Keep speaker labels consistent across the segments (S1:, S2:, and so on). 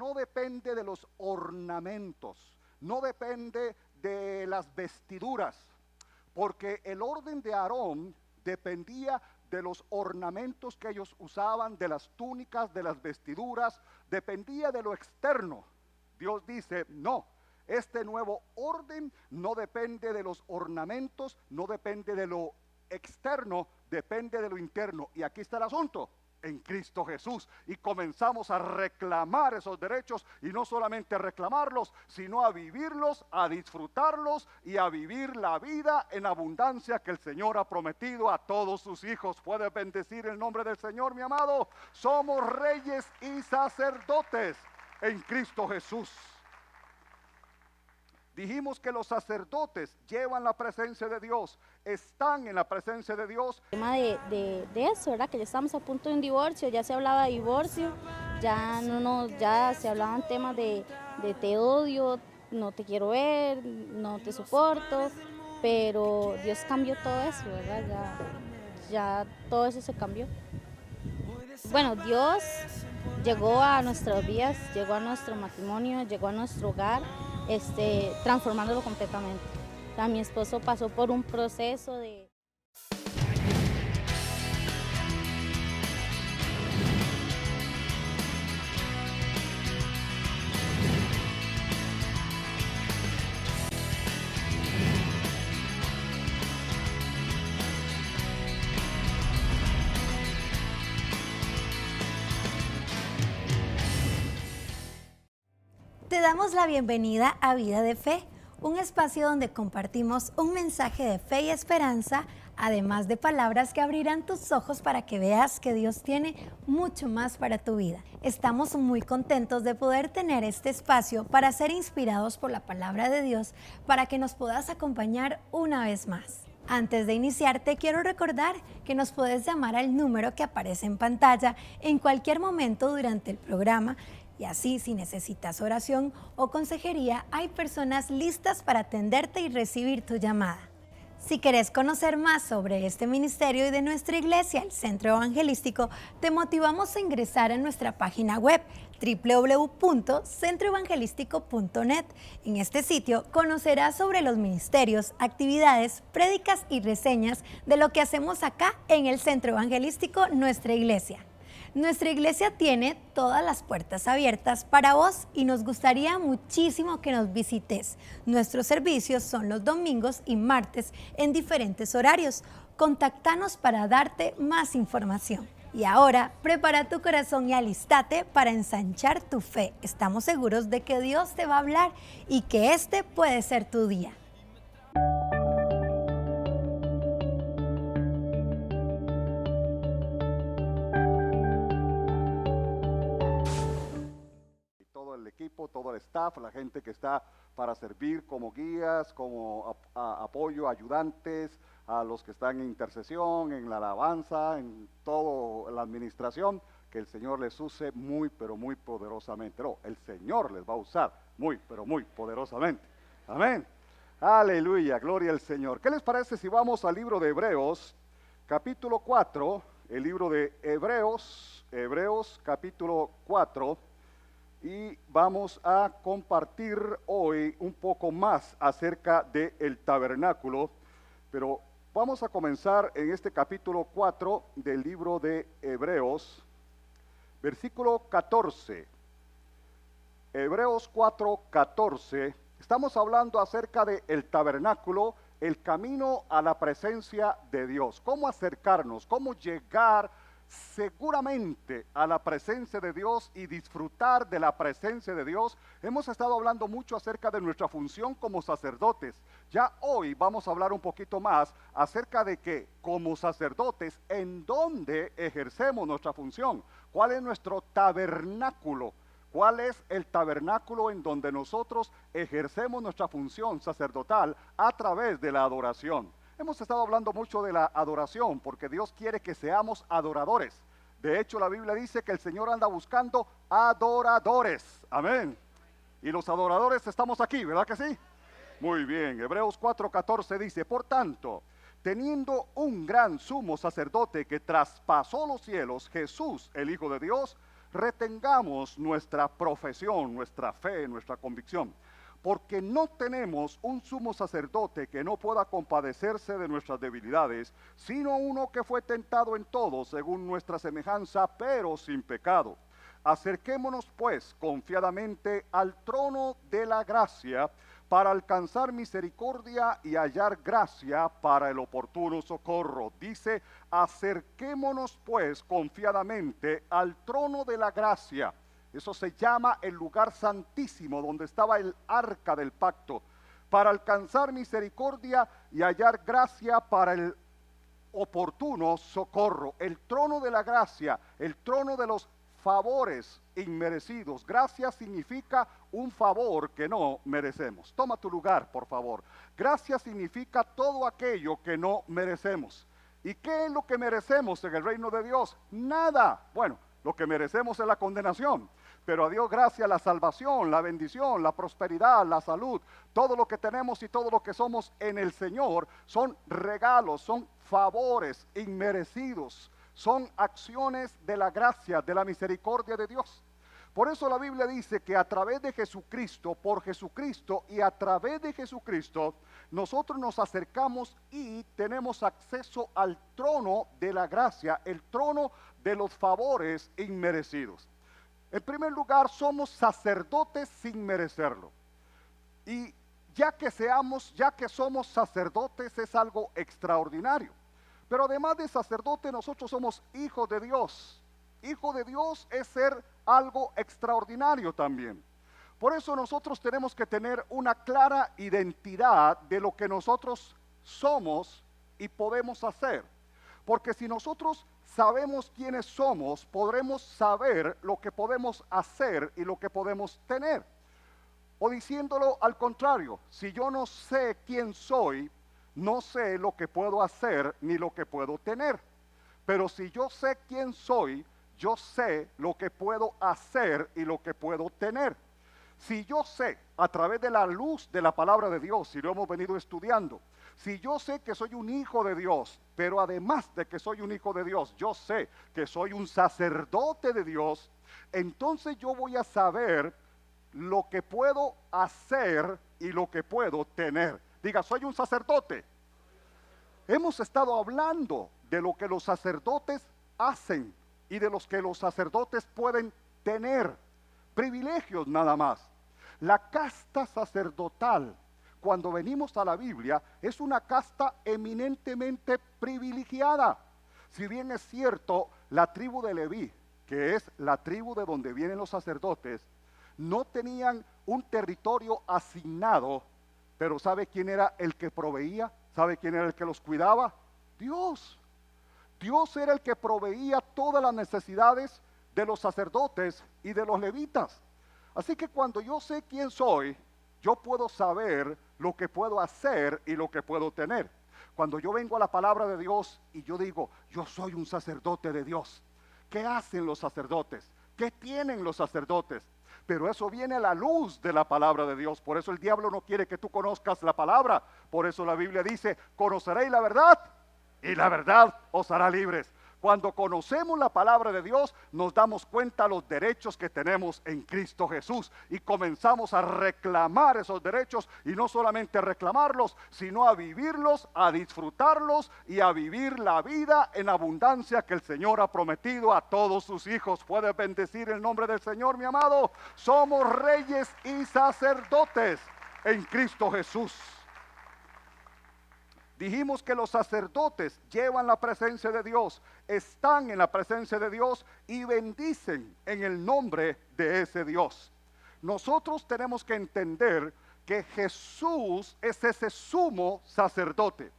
S1: no depende de los ornamentos, no depende de las vestiduras, porque el orden de Aarón dependía de los ornamentos que ellos usaban, de las túnicas, de las vestiduras, dependía de lo externo. Dios dice, no, este nuevo orden no depende de los ornamentos, no depende de lo externo, depende de lo interno. Y aquí está el asunto, en Cristo Jesús. Y comenzamos a reclamar esos derechos, y no solamente a reclamarlos, sino a vivirlos, a disfrutarlos y a vivir la vida en abundancia que el Señor ha prometido a todos sus hijos. ¿Puedes bendecir el nombre del Señor, mi amado? Somos reyes y sacerdotes en Cristo Jesús. Dijimos que los sacerdotes llevan la presencia de Dios, están en la presencia de Dios.
S2: El tema de eso, ¿verdad? Que ya estamos a punto de un divorcio, ya se hablaba de divorcio, ya se hablaban temas de te odio, no te quiero ver, no te soporto, pero Dios cambió todo eso, ¿verdad? Ya todo eso se cambió. Bueno, Dios llegó a nuestras vidas, llegó a nuestro matrimonio, llegó a nuestro hogar, transformándolo completamente. O sea, mi esposo pasó por un proceso de...
S3: Te damos la bienvenida a Vida de Fe, un espacio donde compartimos un mensaje de fe y esperanza, además de palabras que abrirán tus ojos para que veas que Dios tiene mucho más para tu vida. Estamos muy contentos de poder tener este espacio para ser inspirados por la palabra de Dios, para que nos puedas acompañar una vez más. Antes de iniciar, te quiero recordar que nos puedes llamar al número que aparece en pantalla en cualquier momento durante el programa. Y así, si necesitas oración o consejería, hay personas listas para atenderte y recibir tu llamada. Si querés conocer más sobre este ministerio y de nuestra iglesia, el Centro Evangelístico, te motivamos a ingresar a nuestra página web www.centroevangelístico.net. En este sitio conocerás sobre los ministerios, actividades, prédicas y reseñas de lo que hacemos acá en el Centro Evangelístico, nuestra iglesia. Nuestra iglesia tiene todas las puertas abiertas para vos y nos gustaría muchísimo que nos visites. Nuestros servicios son los domingos y martes en diferentes horarios. Contáctanos para darte más información. Y ahora, prepara tu corazón y alístate para ensanchar tu fe. Estamos seguros de que Dios te va a hablar y que este puede ser tu día.
S1: Todo el staff, la gente que está para servir como guías, como apoyo, ayudantes, a los que están en intercesión, en la alabanza, en toda la administración, que el Señor les use muy, pero muy poderosamente. No, el Señor les va a usar muy, pero muy poderosamente. Amén. Aleluya, gloria al Señor. ¿Qué les parece si vamos al libro de Hebreos, capítulo 4, el libro de Hebreos capítulo 4, y vamos a compartir hoy un poco más acerca del tabernáculo, pero vamos a comenzar en este capítulo 4 del libro de Hebreos, versículo 14. Hebreos 4, 14, estamos hablando acerca del tabernáculo, el camino a la presencia de Dios, cómo acercarnos, cómo llegar seguramente a la presencia de Dios y disfrutar de la presencia de Dios. Hemos estado hablando mucho acerca de nuestra función como sacerdotes. Ya hoy vamos a hablar un poquito más acerca de que como sacerdotes, en dónde ejercemos nuestra función, cuál es nuestro tabernáculo, cuál es el tabernáculo en donde nosotros ejercemos nuestra función sacerdotal a través de la adoración. Hemos estado hablando mucho de la adoración porque Dios quiere que seamos adoradores. De hecho, la Biblia dice que el Señor anda buscando adoradores. Amén. Y los adoradores estamos aquí, ¿verdad que sí? Muy bien. Hebreos 4:14 dice, por tanto, teniendo un gran sumo sacerdote que traspasó los cielos, Jesús, el Hijo de Dios, retengamos nuestra profesión, nuestra fe, nuestra convicción, porque no tenemos un sumo sacerdote que no pueda compadecerse de nuestras debilidades, sino uno que fue tentado en todo según nuestra semejanza, pero sin pecado. Acerquémonos pues confiadamente al trono de la gracia para alcanzar misericordia y hallar gracia para el oportuno socorro. Dice, acerquémonos pues confiadamente al trono de la gracia. Eso se llama el lugar santísimo donde estaba el arca del pacto, para alcanzar misericordia y hallar gracia para el oportuno socorro. El trono de la gracia, el trono de los favores inmerecidos. Gracia significa un favor que no merecemos. Toma tu lugar, por favor. Gracia significa todo aquello que no merecemos. ¿Y qué es lo que merecemos en el reino de Dios? Nada. Bueno, lo que merecemos es la condenación. Pero a Dios gracias, la salvación, la bendición, la prosperidad, la salud, todo lo que tenemos y todo lo que somos en el Señor son regalos, son favores inmerecidos. Son acciones de la gracia, de la misericordia de Dios. Por eso la Biblia dice que a través de Jesucristo, por Jesucristo y a través de Jesucristo, nosotros nos acercamos y tenemos acceso al trono de la gracia, el trono de los favores inmerecidos. En primer lugar, somos sacerdotes sin merecerlo. Y ya que somos sacerdotes es algo extraordinario. Pero además de sacerdote, nosotros somos hijos de Dios. Hijo de Dios es ser algo extraordinario también. Por eso nosotros tenemos que tener una clara identidad de lo que nosotros somos y podemos hacer. Porque si nosotros sabemos quiénes somos, podremos saber lo que podemos hacer y lo que podemos tener. O diciéndolo al contrario, si yo no sé quién soy, no sé lo que puedo hacer ni lo que puedo tener. Pero si yo sé quién soy, yo sé lo que puedo hacer y lo que puedo tener. Si yo sé a través de la luz de la palabra de Dios, si lo hemos venido estudiando, si yo sé que soy un hijo de Dios, pero además de que soy un hijo de Dios, yo sé que soy un sacerdote de Dios, entonces yo voy a saber lo que puedo hacer y lo que puedo tener. Diga, soy un sacerdote. Hemos estado hablando de lo que los sacerdotes hacen y de los que los sacerdotes pueden tener. Privilegios nada más. La casta sacerdotal, cuando venimos a la Biblia, es una casta eminentemente privilegiada. Si bien es cierto, la tribu de Leví, que es la tribu de donde vienen los sacerdotes, no tenían un territorio asignado. Pero ¿sabe quién era el que proveía? ¿Sabe quién era el que los cuidaba? Dios. Dios era el que proveía todas las necesidades de los sacerdotes y de los levitas. Así que cuando yo sé quién soy, yo puedo saber lo que puedo hacer y lo que puedo tener. Cuando yo vengo a la palabra de Dios y yo digo, yo soy un sacerdote de Dios. ¿Qué hacen los sacerdotes? ¿Qué tienen los sacerdotes? Pero eso viene a la luz de la palabra de Dios. Por eso el diablo no quiere que tú conozcas la palabra. Por eso la Biblia dice, conoceréis la verdad y la verdad os hará libres. Cuando conocemos la palabra de Dios, nos damos cuenta de los derechos que tenemos en Cristo Jesús y comenzamos a reclamar esos derechos, y no solamente a reclamarlos, sino a vivirlos, a disfrutarlos y a vivir la vida en abundancia que el Señor ha prometido a todos sus hijos. ¿Puedes bendecir el nombre del Señor, mi amado? Somos reyes y sacerdotes en Cristo Jesús. Dijimos que los sacerdotes llevan la presencia de Dios, están en la presencia de Dios y bendicen en el nombre de ese Dios. Nosotros tenemos que entender que Jesús es ese sumo sacerdote.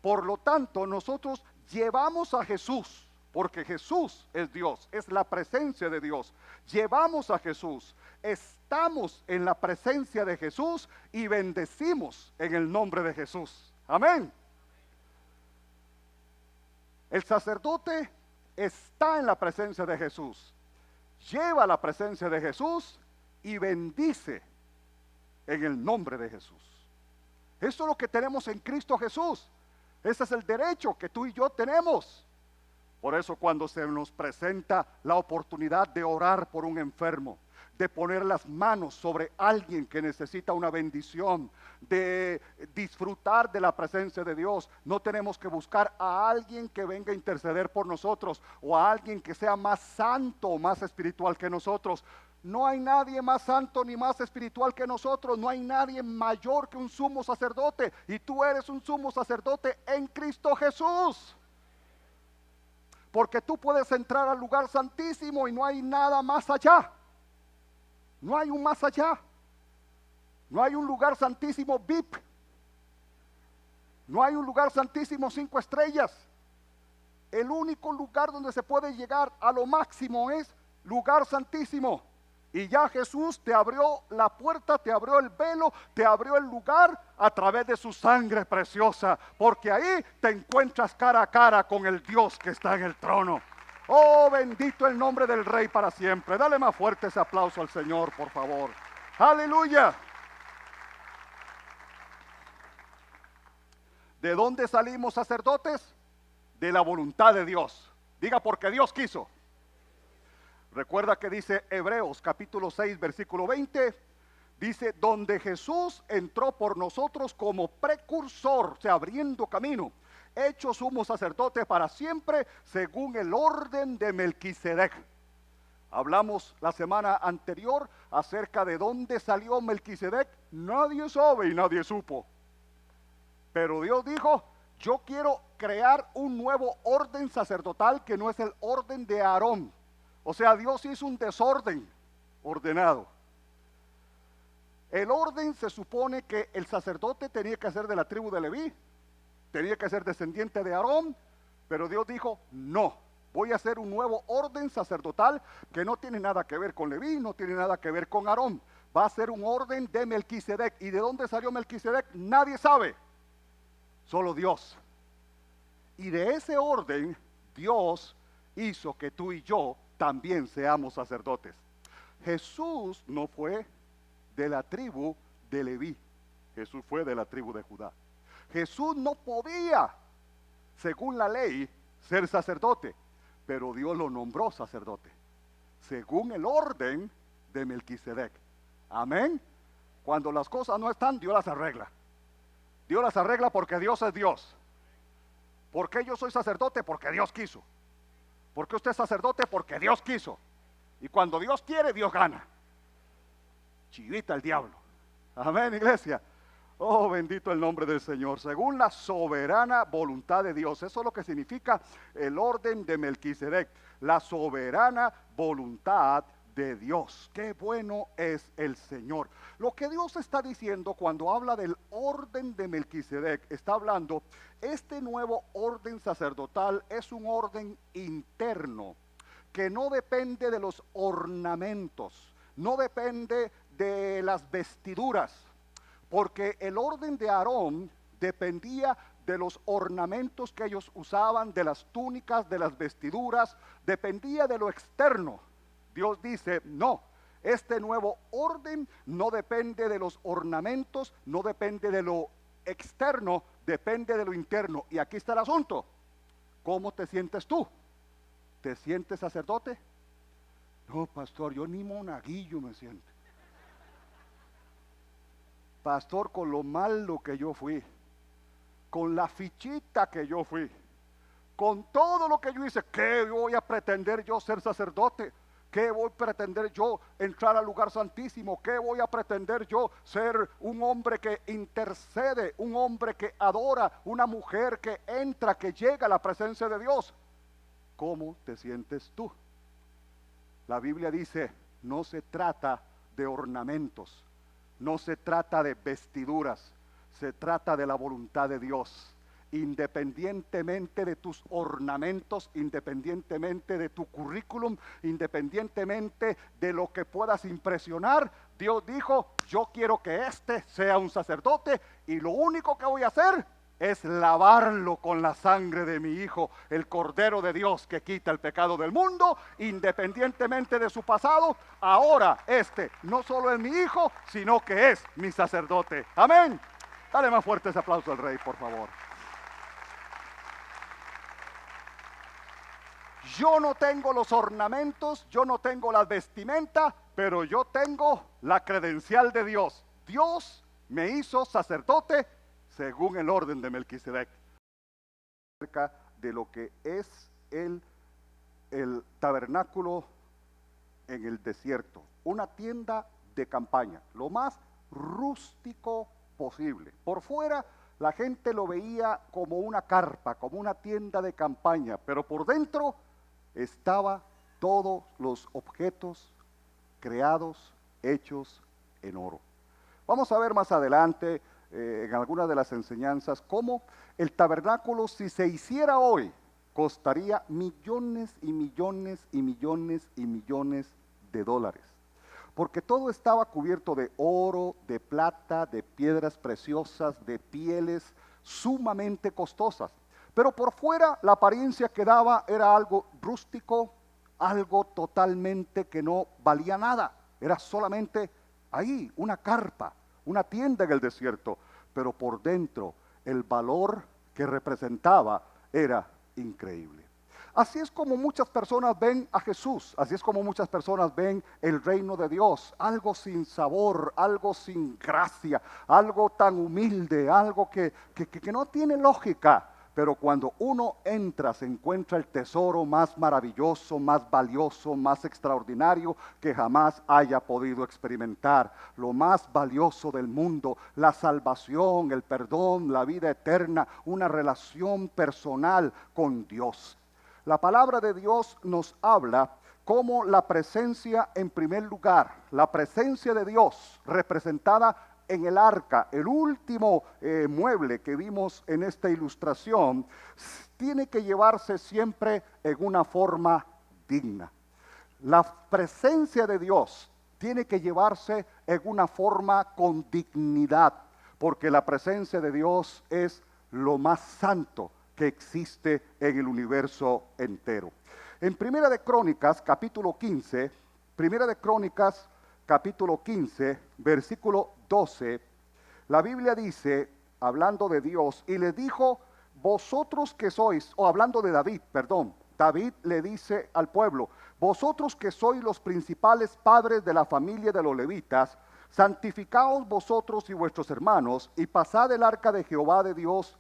S1: Por lo tanto, nosotros llevamos a Jesús, porque Jesús es Dios, es la presencia de Dios. Llevamos a Jesús, estamos en la presencia de Jesús y bendecimos en el nombre de Jesús. Amén. El sacerdote está en la presencia de Jesús, lleva la presencia de Jesús y bendice en el nombre de Jesús. Eso es lo que tenemos en Cristo Jesús. Ese es el derecho que tú y yo tenemos. Por eso cuando se nos presenta la oportunidad de orar por un enfermo, de poner las manos sobre alguien que necesita una bendición, de disfrutar de la presencia de Dios, no tenemos que buscar a alguien que venga a interceder por nosotros o a alguien que sea más santo o más espiritual que nosotros. No hay nadie más santo ni más espiritual que nosotros, no hay nadie mayor que un sumo sacerdote, y tú eres un sumo sacerdote en Cristo Jesús. Porque tú puedes entrar al lugar santísimo y no hay nada más allá. No hay un más allá. No hay un lugar santísimo VIP. No hay un lugar santísimo 5 estrellas. El único lugar donde se puede llegar a lo máximo es lugar santísimo. Y ya Jesús te abrió la puerta, te abrió el velo, te abrió el lugar a través de su sangre preciosa. Porque ahí te encuentras cara a cara con el Dios que está en el trono. Oh, bendito el nombre del Rey para siempre. Dale más fuerte ese aplauso al Señor, por favor. Aleluya. ¿De dónde salimos sacerdotes? De la voluntad de Dios. Diga, porque Dios quiso. Recuerda que dice Hebreos capítulo 6 versículo 20, dice, donde Jesús entró por nosotros como precursor, o sea, abriendo camino, hecho sumo sacerdote para siempre, según el orden de Melquisedec. Hablamos la semana anterior acerca de dónde salió Melquisedec. Nadie sabe y nadie supo. Pero Dios dijo, yo quiero crear un nuevo orden sacerdotal que no es el orden de Aarón. O sea, Dios hizo un desorden ordenado. El orden se supone que el sacerdote tenía que ser de la tribu de Leví, tenía que ser descendiente de Aarón, pero Dios dijo, no, voy a hacer un nuevo orden sacerdotal que no tiene nada que ver con Leví, no tiene nada que ver con Aarón. Va a ser un orden de Melquisedec. ¿Y de dónde salió Melquisedec? Nadie sabe, solo Dios. Y de ese orden, Dios hizo que tú y yo también seamos sacerdotes. Jesús no fue de la tribu de Leví, Jesús fue de la tribu de Judá. Jesús no podía, según la ley, ser sacerdote, pero Dios lo nombró sacerdote, según el orden de Melquisedec. Amén. Cuando las cosas no están, Dios las arregla. Dios las arregla porque Dios es Dios. ¿Por qué yo soy sacerdote? Porque Dios quiso. ¿Por qué usted es sacerdote? Porque Dios quiso. Y cuando Dios quiere, Dios gana. Chivita el diablo. Amén, iglesia. Oh, bendito el nombre del Señor. Según la soberana voluntad de Dios. Eso es lo que significa el orden de Melquisedec. La soberana voluntad de Dios. Qué bueno es el Señor. Lo que Dios está diciendo cuando habla del orden de Melquisedec, está hablando, este nuevo orden sacerdotal es un orden interno que no depende de los ornamentos, no depende de las vestiduras, porque el orden de Aarón dependía de los ornamentos que ellos usaban, de las túnicas, de las vestiduras, dependía de lo externo. Dios dice, no, este nuevo orden no depende de los ornamentos, no depende de lo externo, depende de lo interno. Y aquí está el asunto. ¿Cómo te sientes tú? ¿Te sientes sacerdote? No, pastor, yo ni monaguillo me siento. Pastor, con lo malo que yo fui, con la fichita que yo fui, con todo lo que yo hice, ¿qué voy a pretender yo ser sacerdote? ¿Qué voy a pretender yo entrar al lugar santísimo? ¿Qué voy a pretender yo ser un hombre que intercede, un hombre que adora, una mujer que entra, que llega a la presencia de Dios? ¿Cómo te sientes tú? La Biblia dice, no se trata de ornamentos, no se trata de vestiduras, se trata de la voluntad de Dios. Independientemente de tus ornamentos, independientemente de tu currículum, independientemente de lo que puedas impresionar, Dios dijo, yo quiero que este sea un sacerdote y lo único que voy a hacer es lavarlo con la sangre de mi Hijo, el Cordero de Dios que quita el pecado del mundo, independientemente de su pasado. Ahora este no solo es mi Hijo, sino que es mi sacerdote. Amén. Dale más fuerte ese aplauso al Rey, por favor. Yo no tengo los ornamentos, yo no tengo las vestimentas, pero yo tengo la credencial de Dios. Dios me hizo sacerdote según el orden de Melquisedec. Acerca de lo que es el tabernáculo en el desierto, una tienda de campaña, lo más rústico posible. Por fuera la gente lo veía como una carpa, como una tienda de campaña, pero por dentro estaba todos los objetos creados, hechos en oro. Vamos a ver más adelante en algunas de las enseñanzas cómo el tabernáculo, si se hiciera hoy, costaría millones y millones y millones y millones de dólares. Porque todo estaba cubierto de oro, de plata, de piedras preciosas, de pieles sumamente costosas. Pero por fuera la apariencia que daba era algo rústico, algo totalmente que no valía nada. Era solamente ahí, una carpa, una tienda en el desierto. Pero por dentro el valor que representaba era increíble. Así es como muchas personas ven a Jesús, así es como muchas personas ven el reino de Dios, algo sin sabor, algo sin gracia, algo tan humilde, algo que no tiene lógica. Pero cuando uno entra se encuentra el tesoro más maravilloso, más valioso, más extraordinario que jamás haya podido experimentar. Lo más valioso del mundo, la salvación, el perdón, la vida eterna, una relación personal con Dios. La palabra de Dios nos habla como la presencia en primer lugar, la presencia de Dios representada en el arca, el último mueble que vimos en esta ilustración, tiene que llevarse siempre en una forma digna. La presencia de Dios tiene que llevarse en una forma con dignidad, porque la presencia de Dios es lo más santo que existe en el universo entero. En Primera de Crónicas, capítulo 15, versículo 12, la Biblia dice, hablando de Dios, y le dijo, vosotros que sois, o hablando de David, perdón, David le dice al pueblo, vosotros que sois los principales padres de la familia de los levitas, santificaos vosotros y vuestros hermanos, y pasad el arca de Jehová de Dios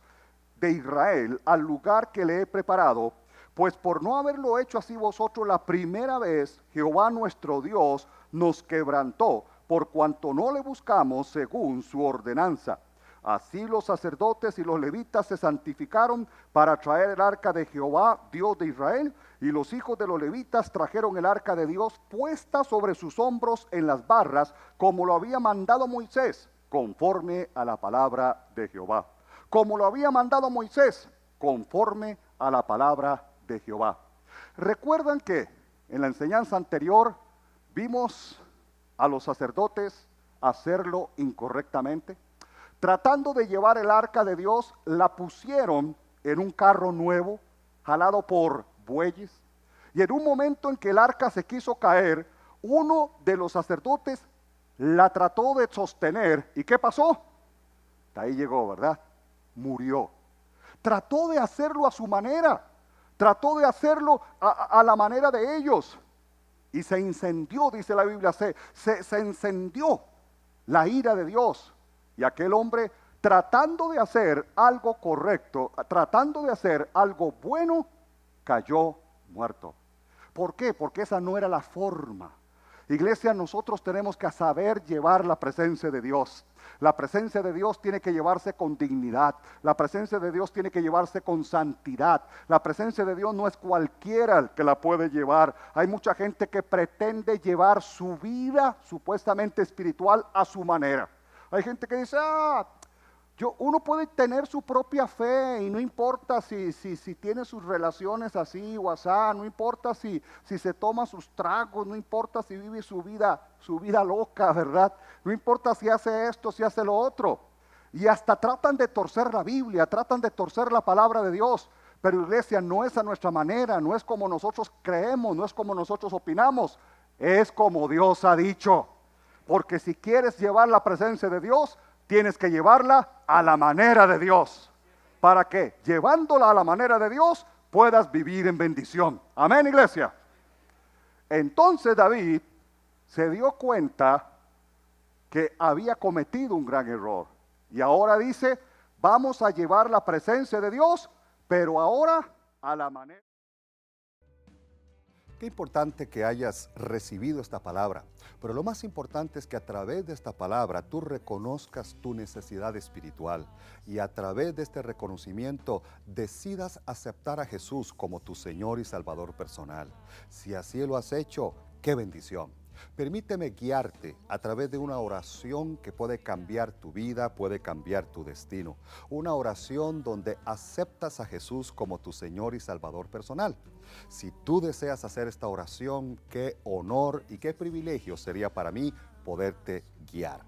S1: de Israel al lugar que le he preparado, pues por no haberlo hecho así vosotros la primera vez, Jehová nuestro Dios nos quebrantó, por cuanto no le buscamos según su ordenanza. Así los sacerdotes y los levitas se santificaron para traer el arca de Jehová, Dios de Israel, y los hijos de los levitas trajeron el arca de Dios puesta sobre sus hombros en las barras, como lo había mandado Moisés, conforme a la palabra de Jehová. Como lo había mandado Moisés, conforme a la palabra de Jehová. ¿Recuerdan que en la enseñanza anterior vimos a los sacerdotes hacerlo incorrectamente? Tratando de llevar el arca de Dios, la pusieron en un carro nuevo, jalado por bueyes. Y en un momento en que el arca se quiso caer, uno de los sacerdotes la trató de sostener. ¿Y qué pasó? Ahí llegó, ¿verdad? Murió. Trató de hacerlo a su manera, trató de hacerlo a la manera de ellos, y se incendió, dice la Biblia, se encendió la ira de Dios, y aquel hombre, tratando de hacer algo correcto, tratando de hacer algo bueno, cayó muerto. ¿Por qué? Porque esa no era la forma. Iglesia, nosotros tenemos que saber llevar la presencia de Dios. La presencia de Dios tiene que llevarse con dignidad. La presencia de Dios tiene que llevarse con santidad. La presencia de Dios no es cualquiera el que la puede llevar. Hay mucha gente que pretende llevar su vida supuestamente espiritual a su manera. Hay gente que dice, uno puede tener su propia fe y no importa si tiene sus relaciones así o asá, no importa si se toma sus tragos, no importa si vive su vida loca, ¿verdad? No importa si hace esto, si hace lo otro. Y hasta tratan de torcer la Biblia, tratan de torcer la palabra de Dios. Pero iglesia, no es a nuestra manera, no es como nosotros creemos, no es como nosotros opinamos, es como Dios ha dicho. Porque si quieres llevar la presencia de Dios, tienes que llevarla a la manera de Dios. ¿Para qué? Llevándola a la manera de Dios, puedas vivir en bendición. Amén, iglesia. Entonces David se dio cuenta que había cometido un gran error. Y ahora dice, vamos a llevar la presencia de Dios, pero ahora a la manera.
S4: Qué importante que hayas recibido esta palabra, pero lo más importante es que a través de esta palabra tú reconozcas tu necesidad espiritual y a través de este reconocimiento decidas aceptar a Jesús como tu Señor y Salvador personal. Si así lo has hecho, qué bendición. Permíteme guiarte a través de una oración que puede cambiar tu vida, puede cambiar tu destino. Una oración donde aceptas a Jesús como tu Señor y Salvador personal. Si tú deseas hacer esta oración, qué honor y qué privilegio sería para mí poderte guiar.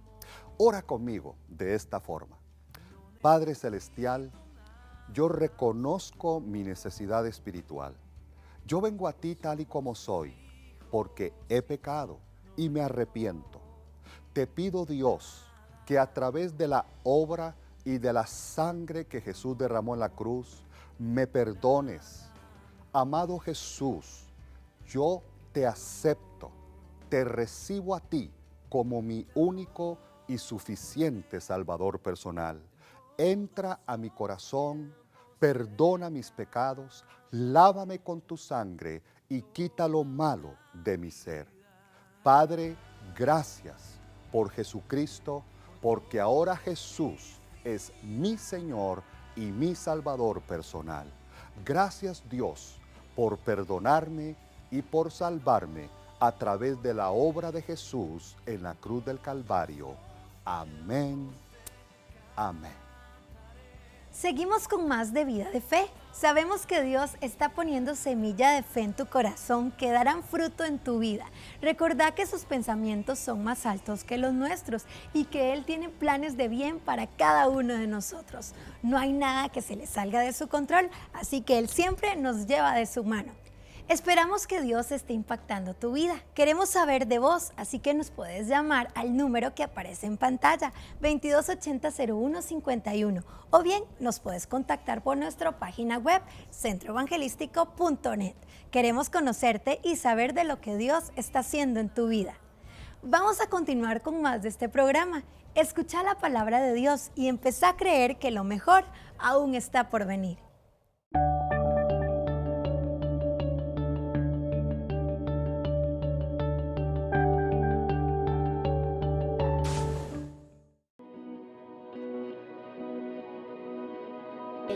S4: Ora conmigo de esta forma. Padre Celestial, yo reconozco mi necesidad espiritual. Yo vengo a ti tal y como soy, porque he pecado y me arrepiento. Te pido, Dios, que a través de la obra y de la sangre que Jesús derramó en la cruz, me perdones. Amado Jesús, yo te acepto, te recibo a ti como mi único y suficiente Salvador personal. Entra a mi corazón, perdona mis pecados, lávame con tu sangre y quita lo malo de mi ser. Padre, gracias por Jesucristo, porque ahora Jesús es mi Señor y mi Salvador personal. Gracias, Dios, por perdonarme y por salvarme a través de la obra de Jesús en la cruz del Calvario. Amén. Amén.
S3: Seguimos con más de Vida de Fe. Sabemos que Dios está poniendo semilla de fe en tu corazón que darán fruto en tu vida. Recordá que sus pensamientos son más altos que los nuestros y que Él tiene planes de bien para cada uno de nosotros. No hay nada que se le salga de su control, así que Él siempre nos lleva de su mano. Esperamos que Dios esté impactando tu vida. Queremos saber de vos, así que nos puedes llamar al número que aparece en pantalla, 2280-0151, o bien nos puedes contactar por nuestra página web, centroevangelístico.net. Queremos conocerte y saber de lo que Dios está haciendo en tu vida. Vamos a continuar con más de este programa. Escucha la palabra de Dios y empezá a creer que lo mejor aún está por venir.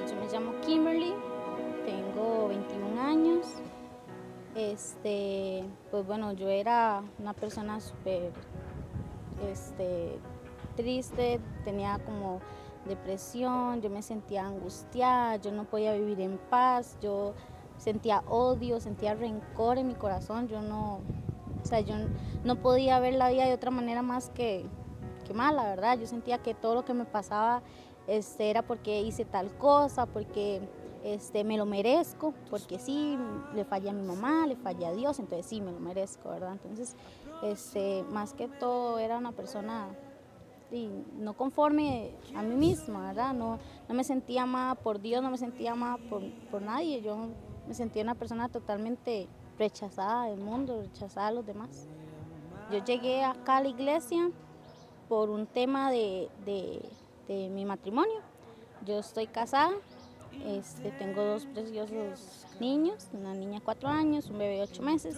S2: Yo me llamo Kimberly, tengo 21 años. Pues bueno, yo era una persona súper triste, tenía como depresión, yo me sentía angustiada, yo no podía vivir en paz, yo sentía odio, sentía rencor en mi corazón, yo no podía ver la vida de otra manera más que mala, ¿verdad? Yo sentía que todo lo que me pasaba era porque hice tal cosa, porque me lo merezco, porque sí, le fallé a mi mamá, le fallé a Dios, entonces sí, me lo merezco, ¿verdad? Entonces, más que todo era una persona no conforme a mí misma, ¿verdad? No me sentía amada por Dios, no me sentía amada por nadie, yo me sentía una persona totalmente rechazada del mundo, rechazada a los demás. Yo llegué acá a la iglesia por un tema de mi matrimonio. Yo estoy casada, tengo dos preciosos niños, una niña de 4 años, un bebé de 8 meses.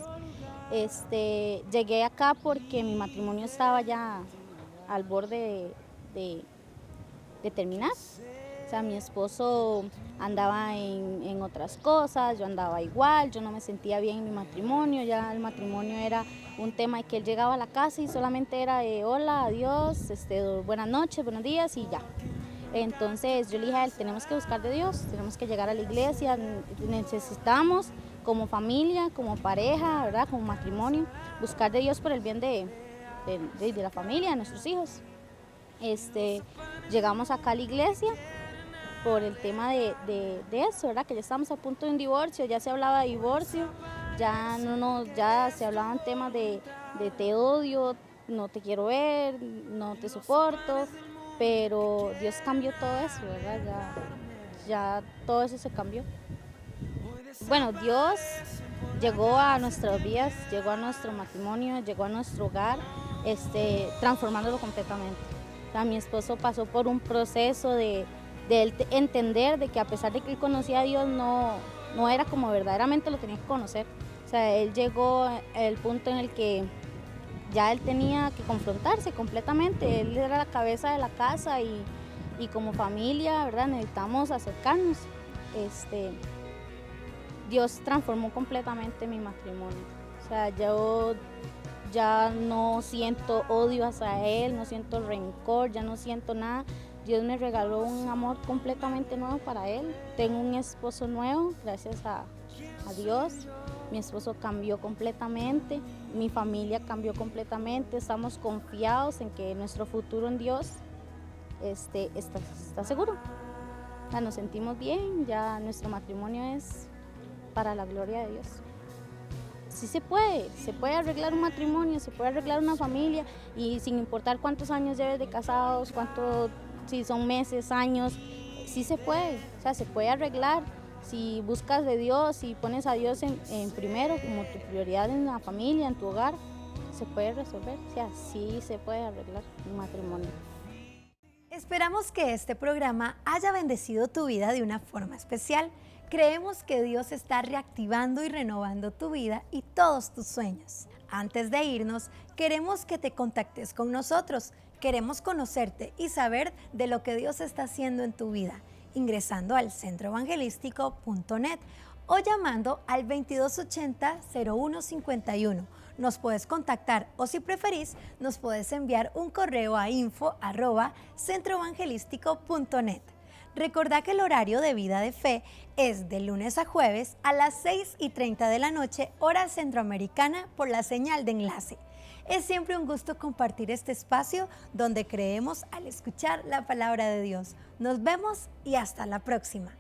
S2: Llegué acá porque mi matrimonio estaba ya al borde de terminar. O sea, mi esposo andaba en otras cosas, yo andaba igual, yo no me sentía bien en mi matrimonio, ya el matrimonio era un tema de que él llegaba a la casa y solamente era de hola, adiós, buenas noches, buenos días y ya. Entonces yo le dije a él, tenemos que buscar de Dios, tenemos que llegar a la iglesia, necesitamos como familia, como pareja, ¿verdad? Como matrimonio, buscar de Dios por el bien de la familia, de nuestros hijos. Llegamos acá a la iglesia por el tema de eso, ¿verdad? Que ya estábamos a punto de un divorcio, ya se hablaba de divorcio, ya se hablaban temas de te odio, no te quiero ver, no te soporto, pero Dios cambió todo eso, ¿verdad? Ya todo eso se cambió. Bueno, Dios llegó a nuestras vidas, llegó a nuestro matrimonio, llegó a nuestro hogar, transformándolo completamente. O sea, mi esposo pasó por un proceso de él entender de que a pesar de que él conocía a Dios, no era como verdaderamente lo tenía que conocer. O sea, él llegó al punto en el que ya él tenía que confrontarse completamente. Él era la cabeza de la casa y como familia, ¿verdad? Necesitamos acercarnos. Dios transformó completamente mi matrimonio. O sea, yo ya no siento odio hacia él, no siento rencor, ya no siento nada. Dios me regaló un amor completamente nuevo para él. Tengo un esposo nuevo, gracias a Dios. Mi esposo cambió completamente, mi familia cambió completamente. Estamos confiados en que nuestro futuro en Dios está seguro. O sea, nos sentimos bien, ya nuestro matrimonio es para la gloria de Dios. Sí se puede arreglar un matrimonio, se puede arreglar una familia y sin importar cuántos años lleves de casados, si son meses, años, sí se puede, o sea, se puede arreglar. Si buscas de Dios y pones a Dios en primero, como tu prioridad en la familia, en tu hogar, se puede resolver, o sea, sí se puede arreglar un matrimonio.
S3: Esperamos que este programa haya bendecido tu vida de una forma especial. Creemos que Dios está reactivando y renovando tu vida y todos tus sueños. Antes de irnos, queremos que te contactes con nosotros. Queremos conocerte y saber de lo que Dios está haciendo en tu vida, ingresando al centroevangelístico.net o llamando al 2280-0151. Nos puedes contactar o si preferís, nos puedes enviar un correo a info@centroevangelístico.net. Recordá que el horario de Vida de Fe es de lunes a jueves a las 6:30 de la noche, hora centroamericana, por la señal de enlace. Es siempre un gusto compartir este espacio donde creemos al escuchar la palabra de Dios. Nos vemos y hasta la próxima.